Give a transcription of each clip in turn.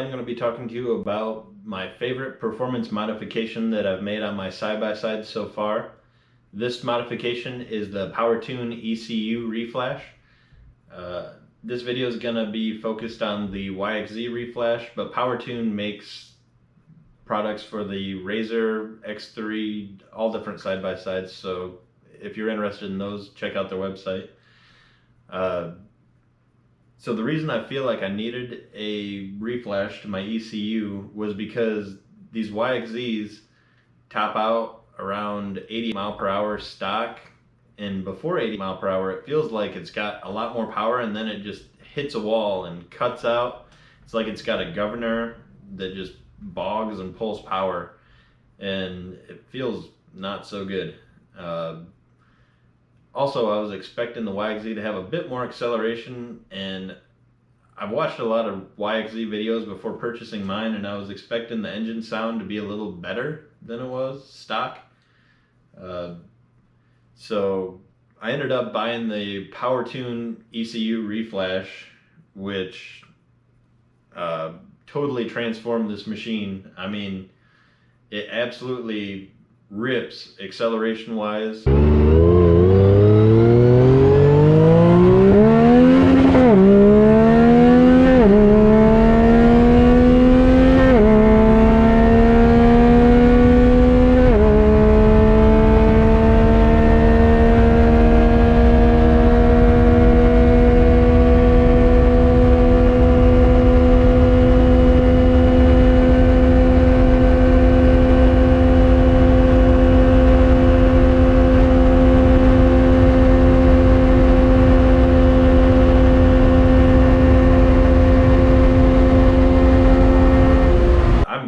I'm going to be talking to you about my favorite performance modification that I've made on my side-by-side so far. This modification is the PWRtune ECU REFLASH. This video is going to be focused on the YXZ REFLASH, but PWRtune makes products for the Razor, X3, all different side-by-sides, so if you're interested in those, check out their website. So the reason I feel like I needed a REFLASH to my ECU was because these YXZs top out around 80 mile per hour stock, and before 80 mile per hour it feels like it's got a lot more power, and then it just hits a wall and cuts out. It's like it's got a governor that just bogs and pulls power, and it feels not so good. Also, I was expecting the YXZ to have a bit more acceleration, and I've watched a lot of YXZ videos before purchasing mine, and I was expecting the engine sound to be a little better than it was stock. So I ended up buying the PWRtune ECU REFLASH, which totally transformed this machine. I mean, it absolutely rips acceleration wise.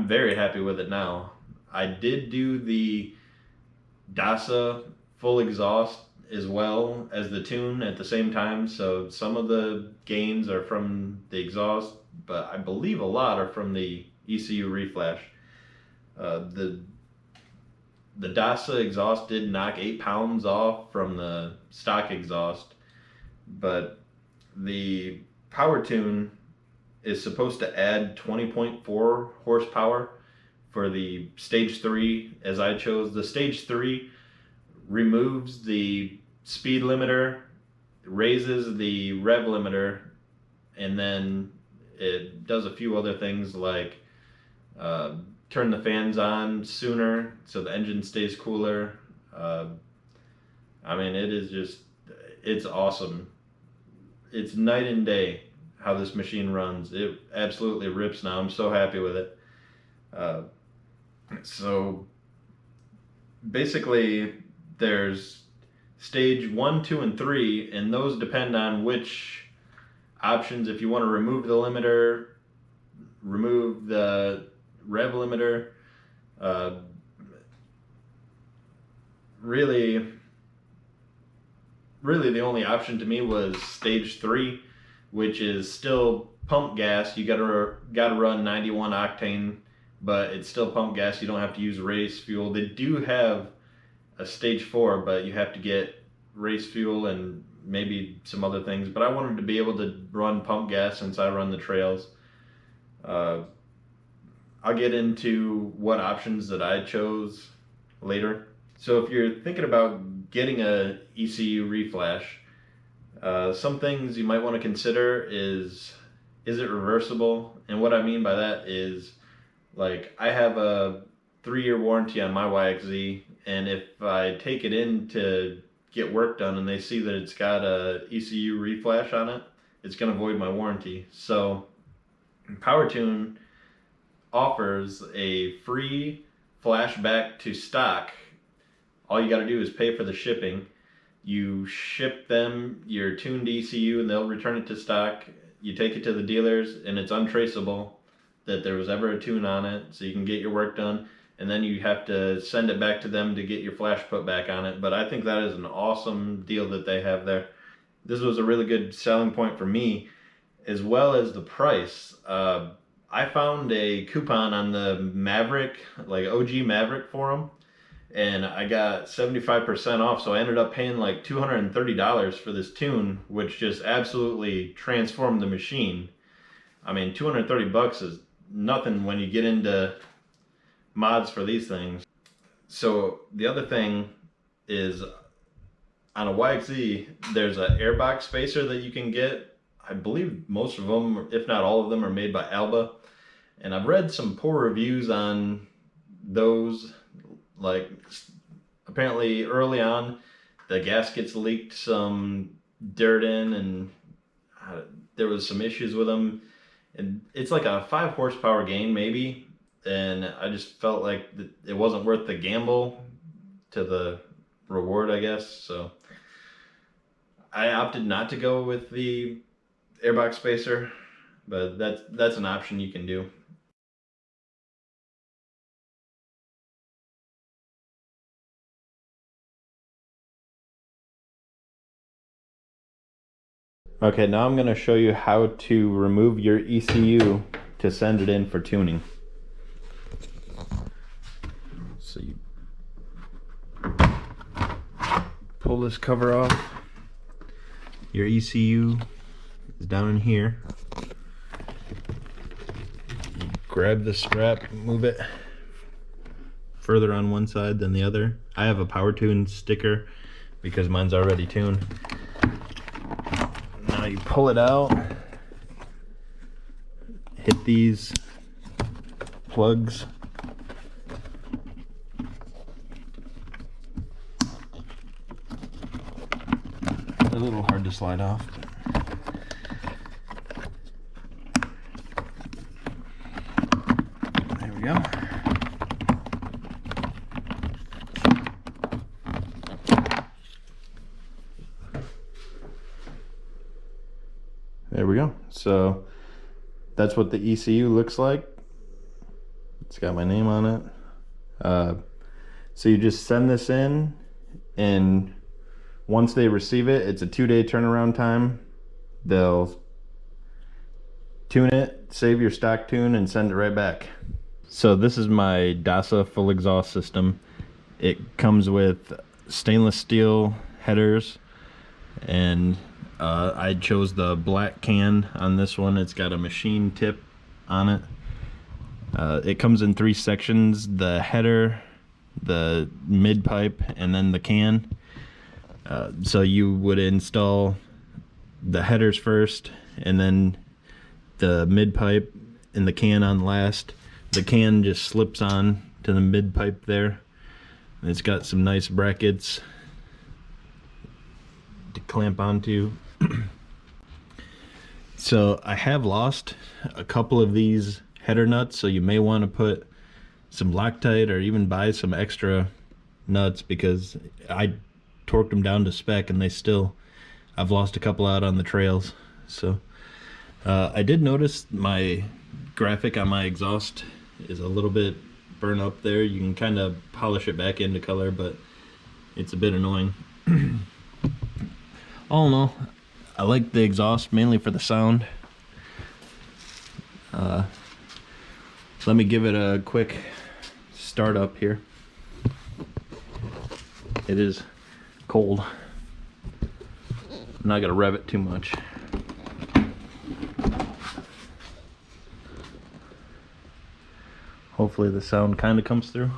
Very happy with it now. I did do the Dasa full exhaust as well as the tune at the same time, so some of the gains are from the exhaust, but I believe a lot are from the ECU REFLASH. The Dasa exhaust did knock 8 pounds off from the stock exhaust, but the PWRtune is supposed to add 20.4 horsepower for the stage 3, as I chose. The stage 3 removes the speed limiter, raises the rev limiter, and then it does a few other things like turn the fans on sooner so the engine stays cooler. I mean, it's awesome. It's night and day how this machine runs. It absolutely rips now. I'm so happy with it. So basically there's stage 1, 2, and 3, and those depend on which options. If you want to remove the limiter, remove the rev limiter, really the only option to me was stage 3, which is still pump gas. You gotta run 91 octane, but it's still pump gas. You don't have to use race fuel. They do have a stage 4, but you have to get race fuel and maybe some other things. But I wanted to be able to run pump gas since I run the trails. I'll get into what options that I chose later. So if you're thinking about getting a ECU REFLASH, some things you might want to consider is it reversible? And what I mean by that is, like, I have a 3-year warranty on my YXZ, and if I take it in to get work done and they see that it's got a ECU REFLASH on it, it's going to void my warranty. So PWRtune offers a free flashback to stock. All you got to do is pay for the shipping. You ship them your tuned ECU and they'll return it to stock. You take it to the dealers and it's untraceable that there was ever a tune on it, so you can get your work done, and then you have to send it back to them to get your flash put back on it. But I think that is an awesome deal that they have there. This was a really good selling point for me, as well as the price. I found a coupon on the Maverick, like OG Maverick forum, and I got 75% off, so I ended up paying like $230 for this tune, which just absolutely transformed the machine. I mean, 230 bucks is nothing when you get into mods for these things. So the other thing is, on a YXZ, there's an airbox spacer that you can get. I believe most of them, if not all of them, are made by Alba. And I've read some poor reviews on those. Like, apparently early on, the gaskets leaked some dirt in, and there was some issues with them. And it's like a 5 horsepower gain maybe, and I just felt like it wasn't worth the gamble to the reward, I guess. So I opted not to go with the airbox spacer, but that's an option you can do. Okay, now I'm going to show you how to remove your ECU to send it in for tuning. So you pull this cover off. Your ECU is down in here. You grab the strap, move it further on one side than the other. I have a PWRtune sticker because mine's already tuned. Now you pull it out, hit these plugs. They're a little hard to slide off. There we go. There we go. So that's what the ECU looks like. It's got my name on it. So you just send this in, and once they receive it, it's a 2-day turnaround time. They'll tune it, save your stock tune, and send it right back. So this is my Dasa full exhaust system. It comes with stainless steel headers, and I chose the black can on this one. It's got a machine tip on it. It comes in 3 sections: the header, the mid pipe, and then the can. So you would install the headers first, and then the mid pipe and the can on last. The can just slips on to the mid pipe there. And it's got some nice brackets to clamp onto. So I have lost a couple of these header nuts, so you may want to put some Loctite or even buy some extra nuts, because I torqued them down to spec and I've lost a couple out on the trails. So I did notice my graphic on my exhaust is a little bit burnt up there. You can kind of polish it back into color, but it's a bit annoying. All in all, I like the exhaust mainly for the sound. Let me give it a quick start up here. It is cold. I'm not gonna rev it too much. Hopefully the sound kind of comes through.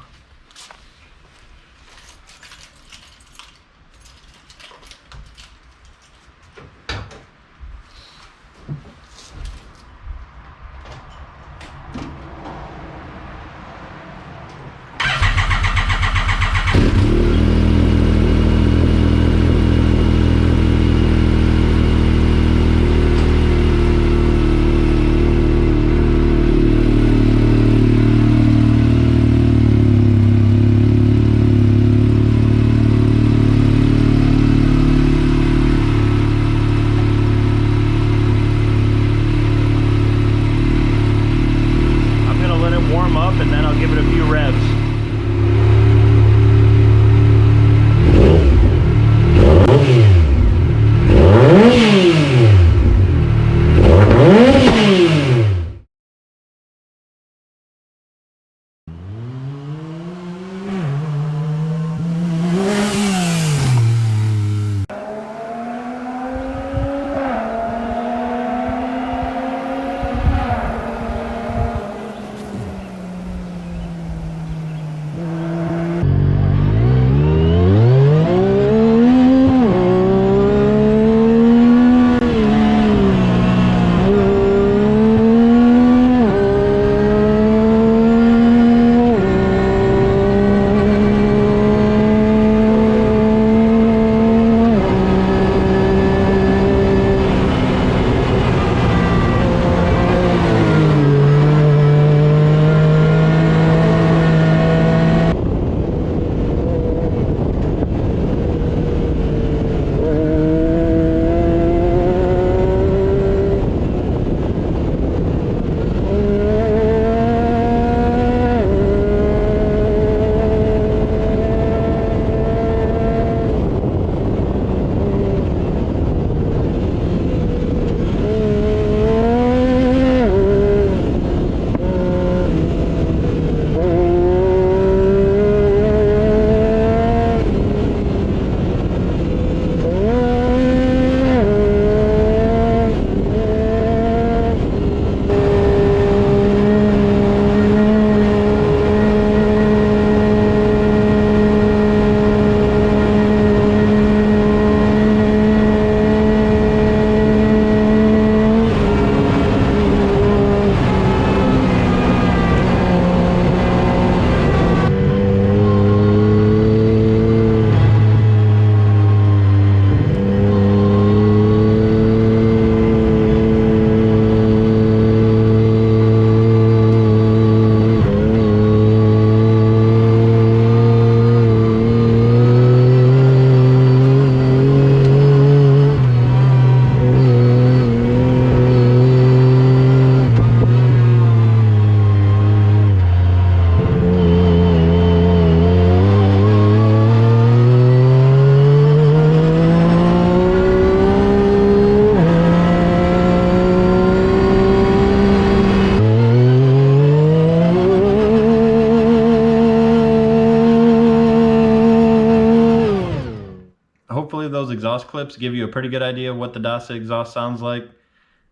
exhaust clips give you a pretty good idea of what the Dasa exhaust sounds like.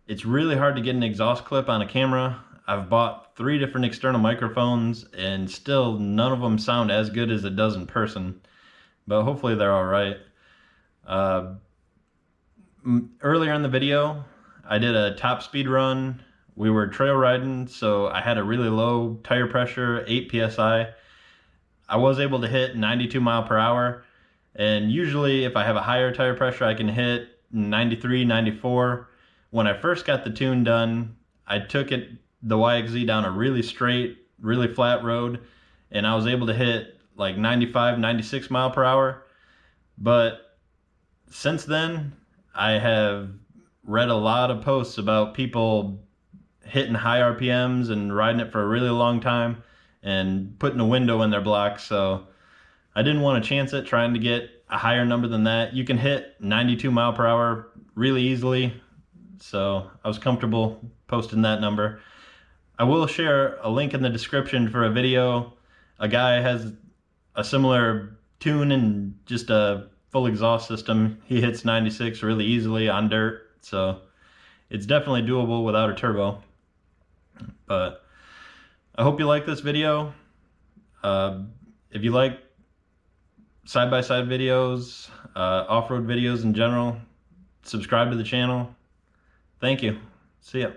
It's really hard to get an exhaust clip on a camera. I've bought 3 different external microphones and still none of them sound as good as it does in person, but hopefully they're all right. Earlier in the video, I did a top speed run. We were trail riding, so I had a really low tire pressure, 8 PSI. I was able to hit 92 miles per hour, and usually if I have a higher tire pressure, I can hit 93, 94. When I first got the tune done, I took the YXZ down a really straight, really flat road, and I was able to hit like 95, 96 miles per hour. But since then, I have read a lot of posts about people hitting high RPMs and riding it for a really long time and putting a window in their blocks, so I didn't want to chance it trying to get a higher number than that. You can hit 92 miles per hour really easily, so I was comfortable posting that number. I will share a link in the description for a video. A guy has a similar tune and just a full exhaust system. He hits 96 really easily on dirt, so it's definitely doable without a turbo. But I hope you like this video. If you like side-by-side videos, off-road videos in general, subscribe to the channel. Thank you. See ya.